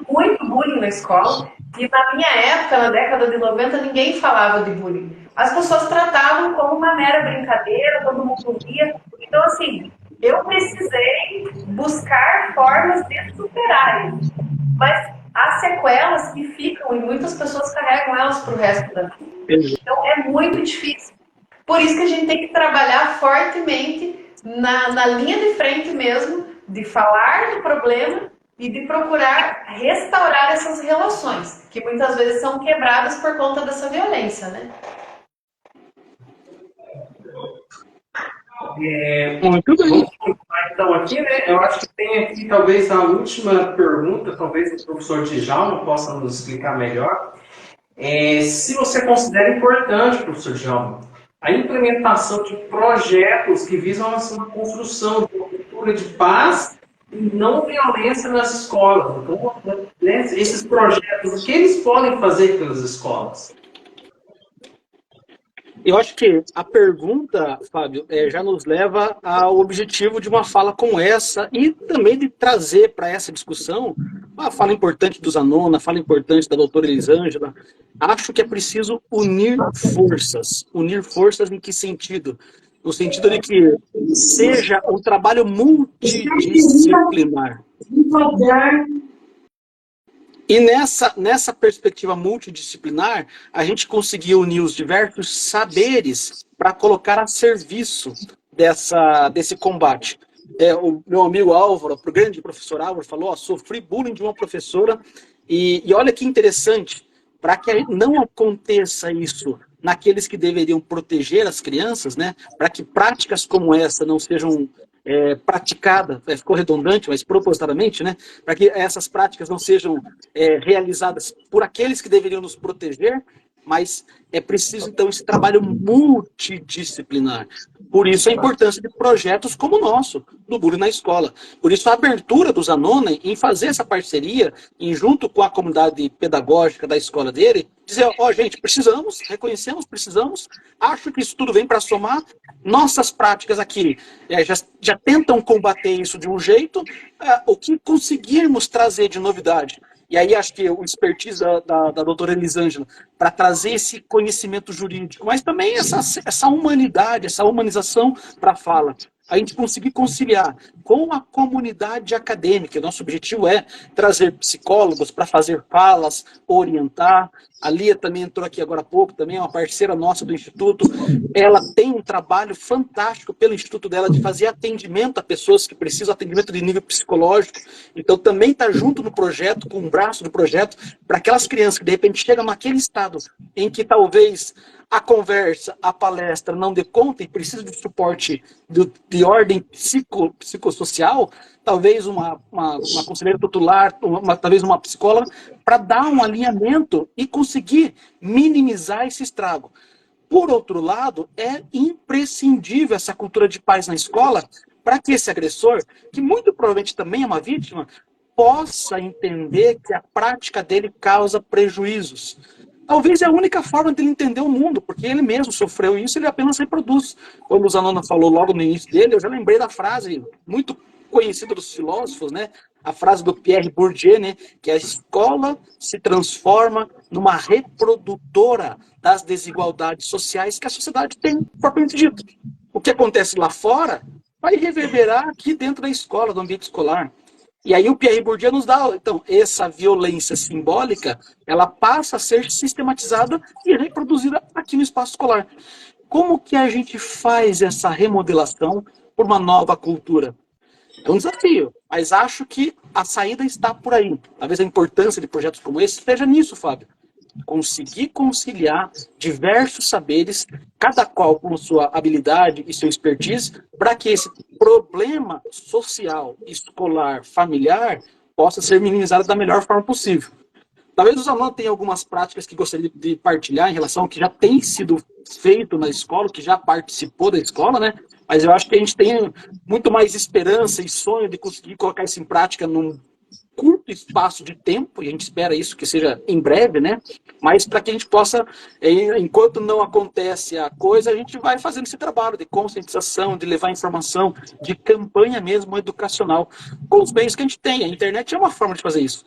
muito bullying na escola, e na minha época, na década de 90, ninguém falava de bullying. As pessoas tratavam como uma mera brincadeira, todo mundo ria. Então, assim, eu precisei buscar formas de superar isso. Mas há sequelas que ficam, e muitas pessoas carregam elas para o resto da vida. Então, é muito difícil. Por isso que a gente tem que trabalhar fortemente na linha de frente mesmo, de falar do problema e de procurar restaurar essas relações, que muitas vezes são quebradas por conta dessa violência, né? Muito bem. Vamos continuar então aqui, né? Eu acho que tem aqui talvez a última pergunta, talvez o professor Djalma possa nos explicar melhor. Se você considera importante, professor Djalma, a implementação de projetos que visam uma construção de uma cultura de paz e não violência nas escolas. Então, né, esses projetos, o que eles podem fazer pelas escolas? Eu acho que a pergunta, Fábio, já nos leva ao objetivo de uma fala como essa e também de trazer para essa discussão uma fala importante do Zanona, a fala importante da doutora Elisângela. Acho que é preciso unir forças. Unir forças em que sentido? No sentido de que seja um trabalho multidisciplinar. E nessa perspectiva multidisciplinar, a gente conseguiu unir os diversos saberes para colocar a serviço desse combate. O meu amigo Álvaro, o grande professor Álvaro, falou, sofri bullying de uma professora, e olha que interessante, para que não aconteça isso naqueles que deveriam proteger as crianças, né, para que práticas como essa não sejam praticada, ficou redundante, mas propositadamente, né, para que essas práticas não sejam realizadas por aqueles que deveriam nos proteger, mas é preciso, então, esse trabalho multidisciplinar. Por isso a importância de projetos como o nosso, do bullying na escola. Por isso a abertura do Zanona em fazer essa parceria, junto com a comunidade pedagógica da escola dele, dizer, gente, reconhecemos, acho que isso tudo vem para somar, nossas práticas aqui já tentam combater isso de um jeito, o que conseguirmos trazer de novidade. E aí acho que o expertise da doutora Elisângela, para trazer esse conhecimento jurídico, mas também essa humanidade, essa humanização para a fala. A gente conseguir conciliar com a comunidade acadêmica. Nosso objetivo é trazer psicólogos para fazer falas, orientar. A Lia também entrou aqui agora há pouco, também é uma parceira nossa do Instituto. Ela tem um trabalho fantástico pelo Instituto dela de fazer atendimento a pessoas que precisam, atendimento de nível psicológico. Então também está junto no projeto, com o braço do projeto, para aquelas crianças que de repente chegam naquele estado em que talvez a conversa, a palestra não dê conta e precisa de suporte de ordem psicossocial, talvez uma conselheira tutelar, talvez uma psicóloga, para dar um alinhamento e conseguir minimizar esse estrago. Por outro lado, é imprescindível essa cultura de paz na escola para que esse agressor, que muito provavelmente também é uma vítima, possa entender que a prática dele causa prejuízos. Talvez é a única forma dele entender o mundo, porque ele mesmo sofreu isso, ele apenas reproduz. Como o Zanona falou logo no início dele, eu já lembrei da frase muito conhecida dos filósofos, né? a frase do Pierre Bourdieu, né, que a escola se transforma numa reprodutora das desigualdades sociais que a sociedade tem propriamente dito. O que acontece lá fora vai reverberar aqui dentro da escola, do ambiente escolar. E aí o Pierre Bourdieu nos dá, então, essa violência simbólica, ela passa a ser sistematizada e reproduzida aqui no espaço escolar. Como que a gente faz essa remodelação por uma nova cultura? É um desafio, mas acho que a saída está por aí. Talvez a importância de projetos como esse esteja nisso, Fábio. Conseguir conciliar diversos saberes, cada qual com sua habilidade e sua expertise, para que esse problema social, escolar, familiar, possa ser minimizado da melhor forma possível. Talvez os alunos tenham algumas práticas que gostaria de partilhar em relação ao que já tem sido feito na escola, que já participou da escola, né? Mas eu acho que a gente tem muito mais esperança e sonho de conseguir colocar isso em prática num curto espaço de tempo, e a gente espera isso que seja em breve, né? Mas para que a gente possa, enquanto não acontece a coisa, a gente vai fazendo esse trabalho de conscientização, de levar informação, de campanha mesmo educacional, com os meios que a gente tem. A internet é uma forma de fazer isso,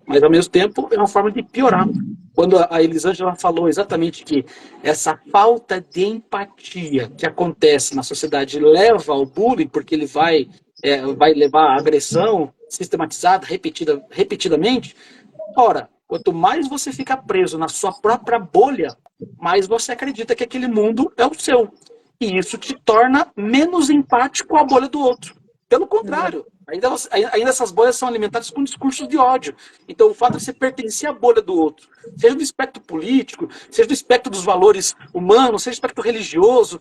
mas ao mesmo tempo é uma forma de piorar. Quando a Elisângela falou exatamente que essa falta de empatia que acontece na sociedade leva ao bullying, porque ele vai levar à agressão sistematizada, repetidamente, ora, quanto mais você fica preso na sua própria bolha, mais você acredita que aquele mundo é o seu. E isso te torna menos empático à bolha do outro. Pelo contrário, ainda essas bolhas são alimentadas com discursos de ódio. Então, o fato de você pertencer à bolha do outro, seja do espectro político, seja do espectro dos valores humanos, seja do espectro religioso,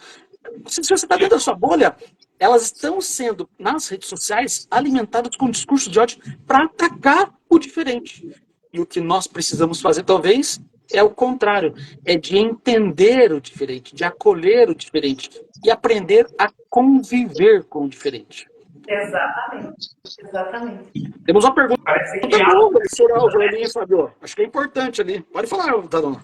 se você está dentro da sua bolha, elas estão sendo, nas redes sociais, alimentadas com discurso de ódio para atacar o diferente. E o que nós precisamos fazer, talvez, é o contrário. É de entender o diferente, de acolher o diferente e aprender a conviver com o diferente. Exatamente. Temos uma pergunta Parece que do professor Álvaro ali, Fábio. Acho que é importante ali. Pode falar, Tadona.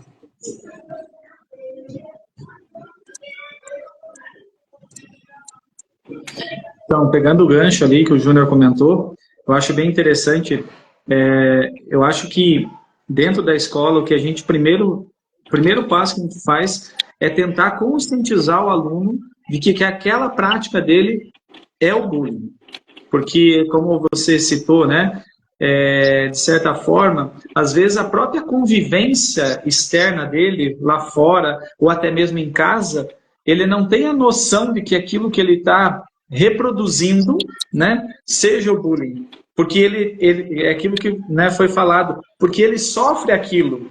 Então, pegando o gancho ali que o Júnior comentou, eu acho bem interessante. Eu acho que dentro da escola, o que a gente primeiro passo que a gente faz é tentar conscientizar o aluno de que aquela prática dele é o bullying. Porque, como você citou, né, de certa forma, às vezes a própria convivência externa dele, lá fora, ou até mesmo em casa, ele não tem a noção de que aquilo que ele está reproduzindo, né, seja o bullying. Porque ele é aquilo que, né, foi falado, porque ele sofre aquilo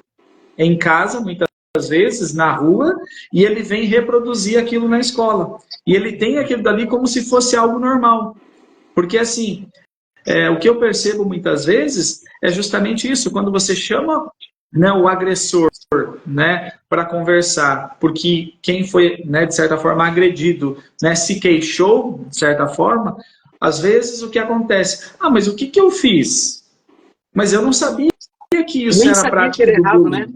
em casa, muitas vezes, na rua, e ele vem reproduzir aquilo na escola. E ele tem aquilo dali como se fosse algo normal. Porque, assim, o que eu percebo muitas vezes é justamente isso. Quando você chama, né, o agressor, né, para conversar, porque quem foi, né, de certa forma, agredido, né, se queixou, de certa forma, às vezes o que acontece? Ah, mas o que eu fiz? Mas eu não sabia que isso era prática do bullying. Né?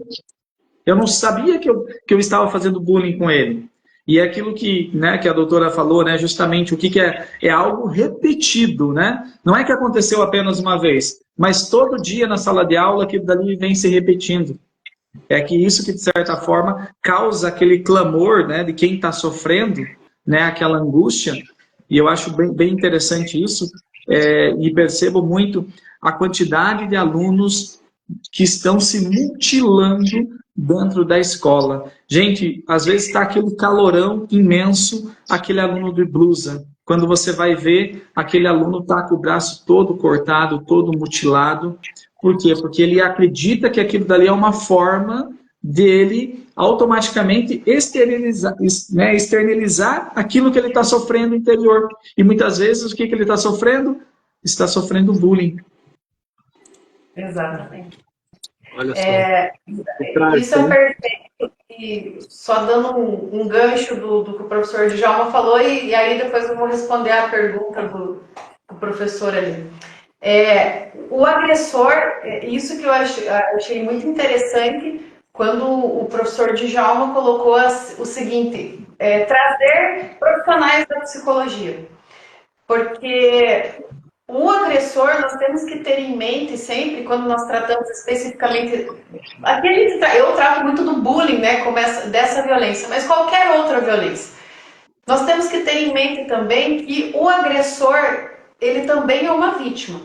Eu não sabia que eu estava fazendo bullying com ele. E é aquilo que, né, que a doutora falou, né, justamente o que é algo repetido, né? Não é que aconteceu apenas uma vez, mas todo dia na sala de aula aquilo dali vem se repetindo. É que isso que, de certa forma, causa aquele clamor, né, de quem está sofrendo, né, aquela angústia. E eu acho bem interessante isso, e percebo muito a quantidade de alunos que estão se mutilando dentro da escola. Gente, às vezes está aquele calorão imenso, aquele aluno de blusa. Quando você vai ver, aquele aluno está com o braço todo cortado, todo mutilado. Por quê? Porque ele acredita que aquilo dali é uma forma dele automaticamente externalizar, né, externalizar aquilo que ele está sofrendo no interior. E muitas vezes o que ele está sofrendo? Está sofrendo bullying. Exatamente. Olha só. Isso é perfeito. E só dando um gancho do que o professor Djalma falou, e aí depois eu vou responder a pergunta do professor ali. O agressor, isso que eu achei muito interessante, quando o professor Djalma colocou o seguinte, trazer profissionais da psicologia. Porque o agressor, nós temos que ter em mente sempre, quando nós tratamos especificamente... Eu trato muito do bullying, né, como dessa violência, mas qualquer outra violência. Nós temos que ter em mente também que o agressor, ele também é uma vítima.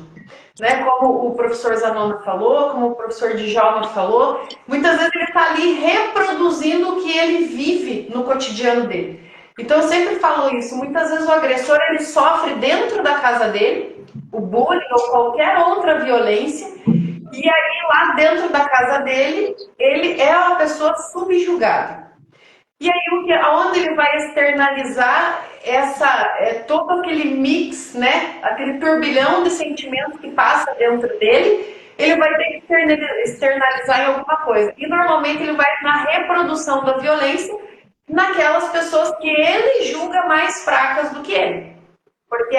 Né? Como o professor Zanona falou, como o professor Djalma falou, muitas vezes ele está ali reproduzindo o que ele vive no cotidiano dele. Então eu sempre falo isso, muitas vezes o agressor ele sofre dentro da casa dele, o bullying ou qualquer outra violência, e aí lá dentro da casa dele, ele é uma pessoa subjugada. E aí, aonde ele vai externalizar todo aquele mix, né? Aquele turbilhão de sentimentos que passa dentro dele, ele vai ter que externalizar em alguma coisa. E normalmente ele vai na reprodução da violência naquelas pessoas que ele julga mais fracas do que ele. Porque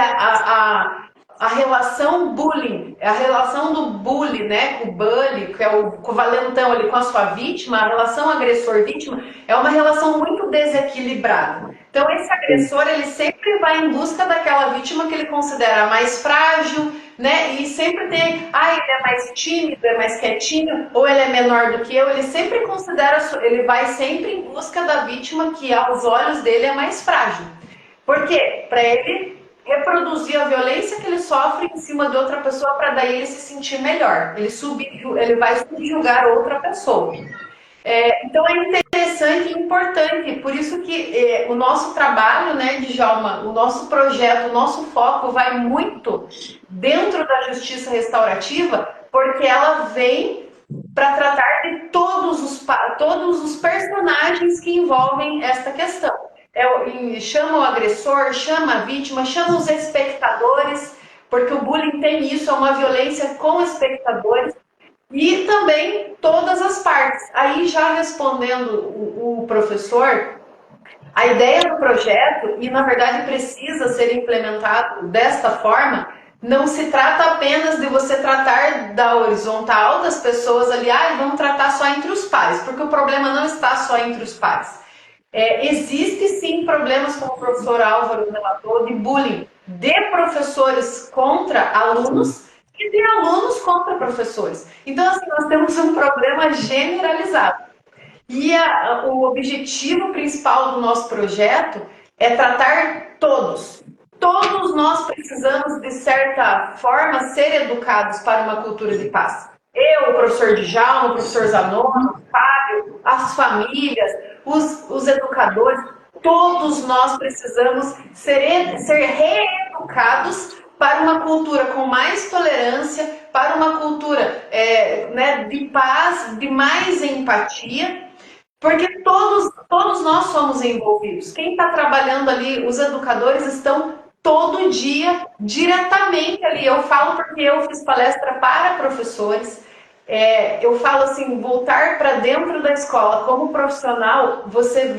a relação bullying, a relação do bully, né, com o bully, que é com o valentão ali com a sua vítima, a relação agressor-vítima, é uma relação muito desequilibrada. Então esse agressor, ele sempre vai em busca daquela vítima que ele considera mais frágil, né, e sempre tem, ele é mais tímido, é mais quietinho, ou ele é menor do que eu, ele sempre considera, ele vai sempre em busca da vítima que aos olhos dele é mais frágil. Por quê? Para ele reproduzir a violência que ele sofre em cima de outra pessoa para daí ele se sentir melhor. Ele vai subjugar outra pessoa. Então é interessante e importante, por isso que o nosso trabalho, né, Djalma, o nosso projeto, o nosso foco vai muito dentro da justiça restaurativa, porque ela vem para tratar de todos os personagens que envolvem esta questão. Chama o agressor, chama a vítima, chama os espectadores, porque o bullying tem isso, é uma violência com espectadores, e também todas as partes. Aí já respondendo o professor, a ideia do projeto, e na verdade precisa ser implementado desta forma, não se trata apenas de você tratar da horizontal das pessoas ali, vamos tratar só entre os pares, porque o problema não está só entre os pares. Existe sim problemas, como o professor Álvaro relatou, de bullying de professores contra alunos e de alunos contra professores. Então, assim, nós temos um problema generalizado. E o objetivo principal do nosso projeto é tratar todos. Todos nós precisamos, de certa forma, ser educados para uma cultura de paz. Eu, o professor Djalma, o professor Zanona, o Fábio, as famílias, os educadores, todos nós precisamos ser reeducados para uma cultura com mais tolerância, para uma cultura de paz, de mais empatia, porque todos nós somos envolvidos. Quem está trabalhando ali, os educadores estão todo dia, diretamente ali. Eu falo porque eu fiz palestra para professores. Eu falo assim, voltar para dentro da escola como profissional, você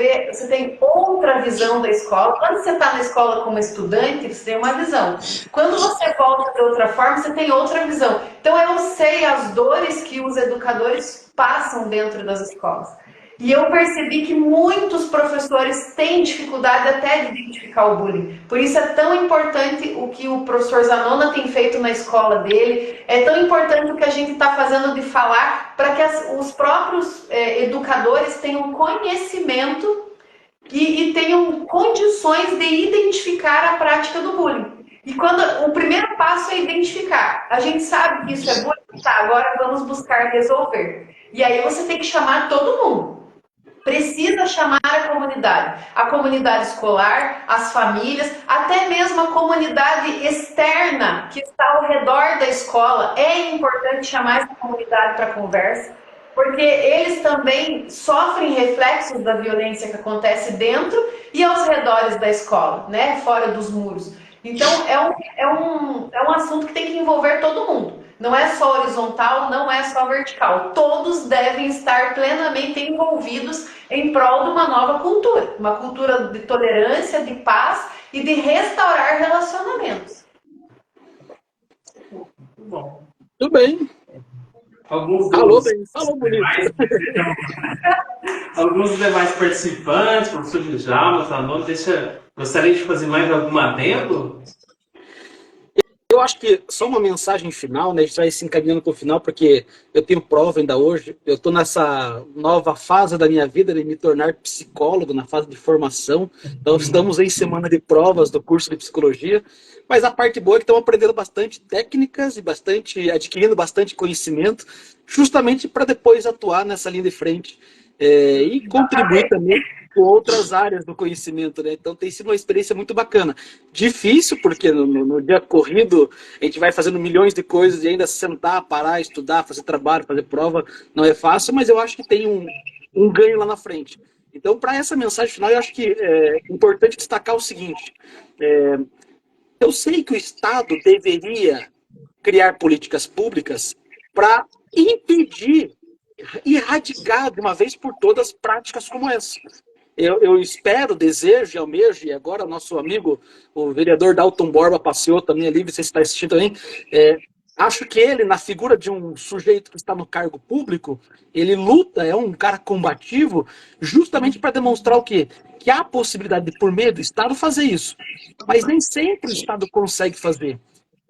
tem outra visão da escola. Quando você está na escola como estudante, você tem uma visão. Quando você volta de outra forma, você tem outra visão. Então eu sei as dores que os educadores passam dentro das escolas. E eu percebi que muitos professores têm dificuldade até de identificar o bullying. Por isso é tão importante o que o professor Zanona tem feito na escola dele, é tão importante o que a gente está fazendo de falar para que os próprios educadores tenham conhecimento e tenham condições de identificar a prática do bullying. E o primeiro passo é identificar. A gente sabe que isso é bullying, tá, agora vamos buscar resolver. E aí você tem que chamar todo mundo. Precisa chamar a comunidade escolar, as famílias, até mesmo a comunidade externa que está ao redor da escola. É importante chamar essa comunidade para conversa, porque eles também sofrem reflexos da violência que acontece dentro e aos redores da escola, né, fora dos muros. Então, é um assunto que tem que envolver todo mundo. Não é só horizontal, não é só vertical. Todos devem estar plenamente envolvidos em prol de uma nova cultura. Uma cultura de tolerância, de paz e de restaurar relacionamentos. Muito bom. Tudo bem. Falou bonito. Alguns demais participantes, professor Djalma, Zanona, gostaria de fazer mais algum adendo? Eu eu acho que só uma mensagem final, né? A gente vai se encaminhando para o final, porque eu tenho prova ainda hoje. Eu estou nessa nova fase da minha vida de me tornar psicólogo, na fase de formação. Então, estamos em semana de provas do curso de psicologia. Mas a parte boa é que estamos aprendendo bastante técnicas e adquirindo bastante conhecimento, justamente para depois atuar nessa linha de frente. E contribuir também com outras áreas do conhecimento, né? Então tem sido uma experiência muito bacana. Difícil, porque no dia corrido a gente vai fazendo milhões de coisas e ainda sentar, parar, estudar, fazer trabalho, fazer prova, não é fácil, mas eu acho que tem um ganho lá na frente. Então, para essa mensagem final, eu acho que é importante destacar o seguinte: eu sei que o Estado deveria criar políticas públicas para impedir, erradicar de uma vez por todas práticas como essa. Eu espero, desejo e almejo, e agora nosso amigo, o vereador Dalton Borba, passeou também ali, você está assistindo também, acho que ele, na figura de um sujeito que está no cargo público, ele luta, é um cara combativo, justamente para demonstrar o quê? Que há a possibilidade de, por meio do Estado, fazer isso. Mas nem sempre o Estado consegue fazer.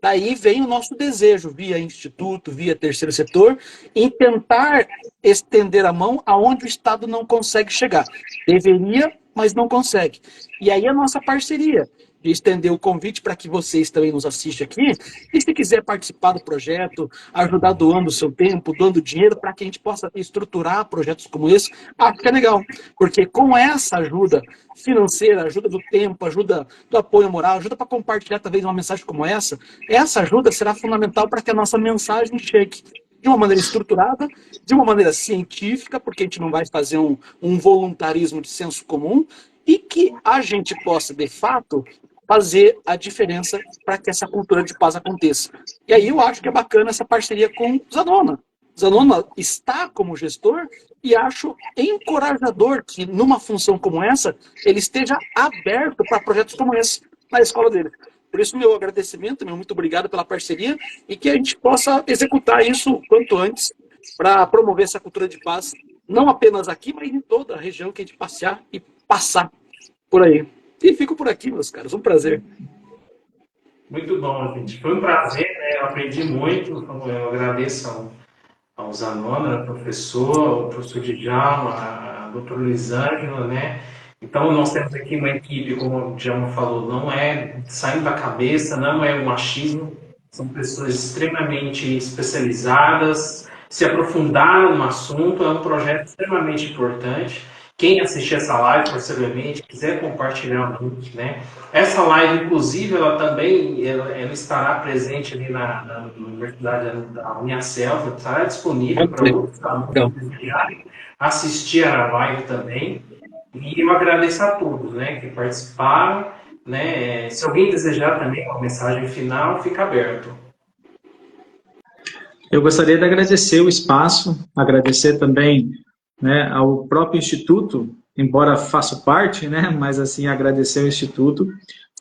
Daí vem o nosso desejo, via instituto, via terceiro setor, em tentar estender a mão aonde o Estado não consegue chegar. Deveria, mas não consegue. E aí a nossa parceria, de estender o convite para que vocês também nos assistam aqui, e se quiser participar do projeto, ajudar doando o seu tempo, doando dinheiro, para que a gente possa estruturar projetos como esse, acho que é legal. Porque com essa ajuda financeira, ajuda do tempo, ajuda do apoio moral, ajuda para compartilhar talvez uma mensagem como essa ajuda será fundamental para que a nossa mensagem chegue de uma maneira estruturada, de uma maneira científica, porque a gente não vai fazer um voluntarismo de senso comum, e que a gente possa, de fato, fazer a diferença para que essa cultura de paz aconteça. E aí eu acho que é bacana essa parceria com o Zanona. Zanona está como gestor e acho encorajador que, numa função como essa, ele esteja aberto para projetos como esse na escola dele. Por isso, meu agradecimento, meu muito obrigado pela parceria e que a gente possa executar isso o quanto antes para promover essa cultura de paz, não apenas aqui, mas em toda a região que a gente passear e passar por aí. E fico por aqui, meus caros. Um prazer. Muito bom, gente. Foi um prazer, né? Eu aprendi muito. Eu agradeço ao Zanona, ao professor Djalma, a doutora Lisângela, né? Então, nós temos aqui uma equipe, como o Djalma falou, não é saindo da cabeça, não é o machismo. São pessoas extremamente especializadas, se aprofundaram no assunto. É um projeto extremamente importante. Quem assistir essa live, posteriormente, quiser compartilhar o link, né? Essa live, inclusive, ela também ela estará presente ali na Universidade da Uniaselv, estará disponível para outros alunos assistir a live também. E eu agradeço a todos, né, que participaram, né? Se alguém desejar também uma mensagem final, fica aberto. Eu gostaria de agradecer o espaço, agradecer também, né, ao próprio Instituto, embora faça parte, né, mas assim, agradecer ao Instituto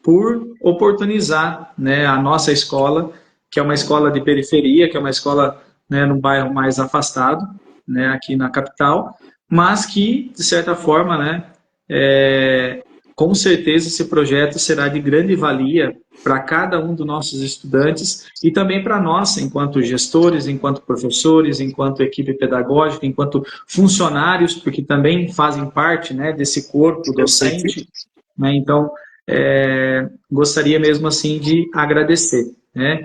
por oportunizar, né, a nossa escola, que é uma escola de periferia, que é uma escola, né, num bairro mais afastado, né, aqui na capital, mas que, de certa forma, né, com certeza esse projeto será de grande valia para cada um dos nossos estudantes e também para nós, enquanto gestores, enquanto professores, enquanto equipe pedagógica, enquanto funcionários, porque também fazem parte, né, desse corpo docente, né? Então, gostaria mesmo assim de agradecer, né?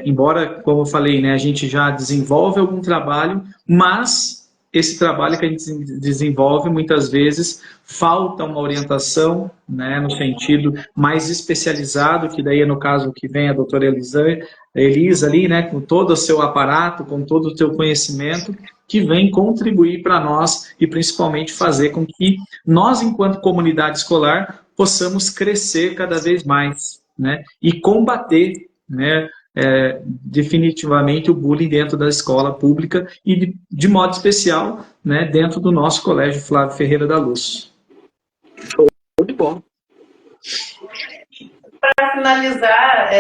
Embora, como eu falei, né, a gente já desenvolve algum trabalho, mas esse trabalho que a gente desenvolve, muitas vezes, falta uma orientação, né, no sentido mais especializado, que daí é no caso que vem a doutora Elisa ali, né, com todo o seu aparato, com todo o seu conhecimento, que vem contribuir para nós e principalmente fazer com que nós, enquanto comunidade escolar, possamos crescer cada vez mais, né, e combater, né, definitivamente o bullying dentro da escola pública e de modo especial, né, dentro do nosso colégio Flávio Ferreira da Luz. Show de bola. Para finalizar,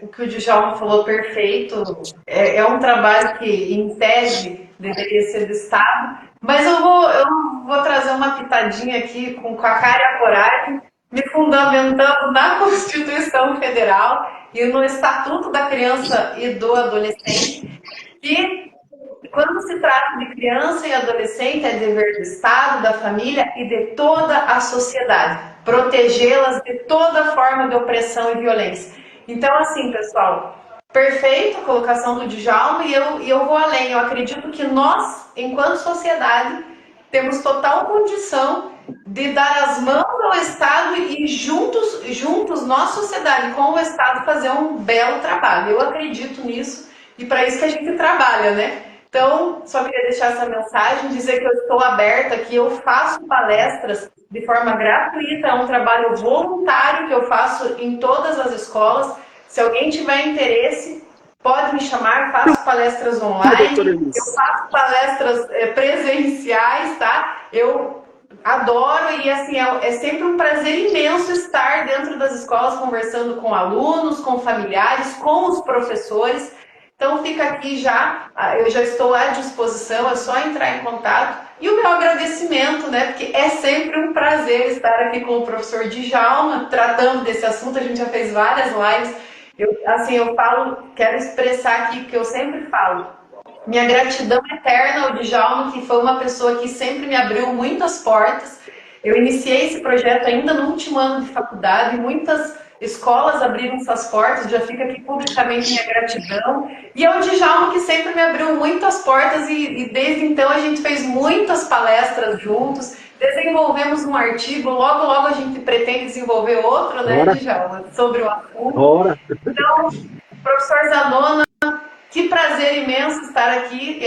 o que o Djalma falou perfeito, é um trabalho que em tese deveria ser do Estado, mas eu vou trazer uma pitadinha aqui com a cara e a coragem. me fundamentando na Constituição Federal e no Estatuto da Criança e do Adolescente, que quando se trata de criança e adolescente é dever do Estado, da família e de toda a sociedade, protegê-las de toda forma de opressão e violência. Então, assim, pessoal, perfeito a colocação do Djalma e eu vou além. Eu acredito que nós, enquanto sociedade, temos total condição de dar as mãos ao Estado e juntos, nós, sociedade, com o Estado, fazer um belo trabalho. Eu acredito nisso e para isso que a gente trabalha, né? Então, só queria deixar essa mensagem, dizer que eu estou aberta, que eu faço palestras de forma gratuita, é um trabalho voluntário que eu faço em todas as escolas. Se alguém tiver interesse, pode me chamar, faço palestras online, eu faço palestras presenciais, tá? Eu adoro e assim, é sempre um prazer imenso estar dentro das escolas conversando com alunos, com familiares, com os professores. Então fica aqui já, eu já estou à disposição, é só entrar em contato. E o meu agradecimento, né? Porque é sempre um prazer estar aqui com o professor Djalma, tratando desse assunto, a gente já fez várias lives. Eu falo, quero expressar aqui que eu sempre falo. Minha gratidão eterna ao Djalma, que foi uma pessoa que sempre me abriu muitas portas. Eu iniciei esse projeto ainda no último ano de faculdade, muitas escolas abriram suas portas, já fica aqui publicamente minha gratidão. E ao Djalma, que sempre me abriu muitas portas e desde então a gente fez muitas palestras juntos, desenvolvemos um artigo, logo a gente pretende desenvolver outro, né, Djalma, sobre o assunto. Então, professor Zanona, que prazer imenso estar aqui,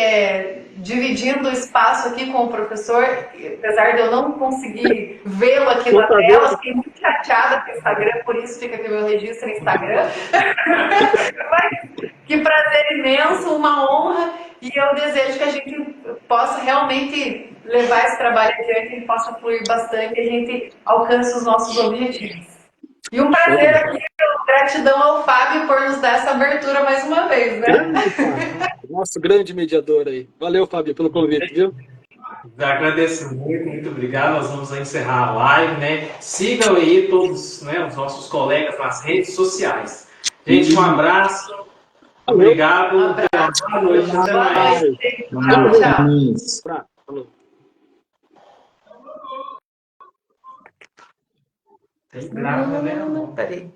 dividindo o espaço aqui com o professor, apesar de eu não conseguir vê-lo aqui na tela, fiquei muito chateada com o Instagram, por isso fica aqui meu registro no Instagram. Mas, que prazer imenso, uma honra, e eu desejo que a gente possa realmente levar esse trabalho adiante, que ele possa fluir bastante e a gente alcance os nossos objetivos. E um prazer aqui, gratidão ao Fábio por nos dar essa abertura mais uma vez, né? Nosso grande mediador aí. Valeu, Fábio, pelo convite, viu? Agradeço muito obrigado. Nós vamos encerrar a live, né? Sigam aí todos, né, os nossos colegas nas redes sociais. Gente, um abraço. Obrigado. Boa noite. Até mais. Tchau. Falou. Tem grava, né? Peraí.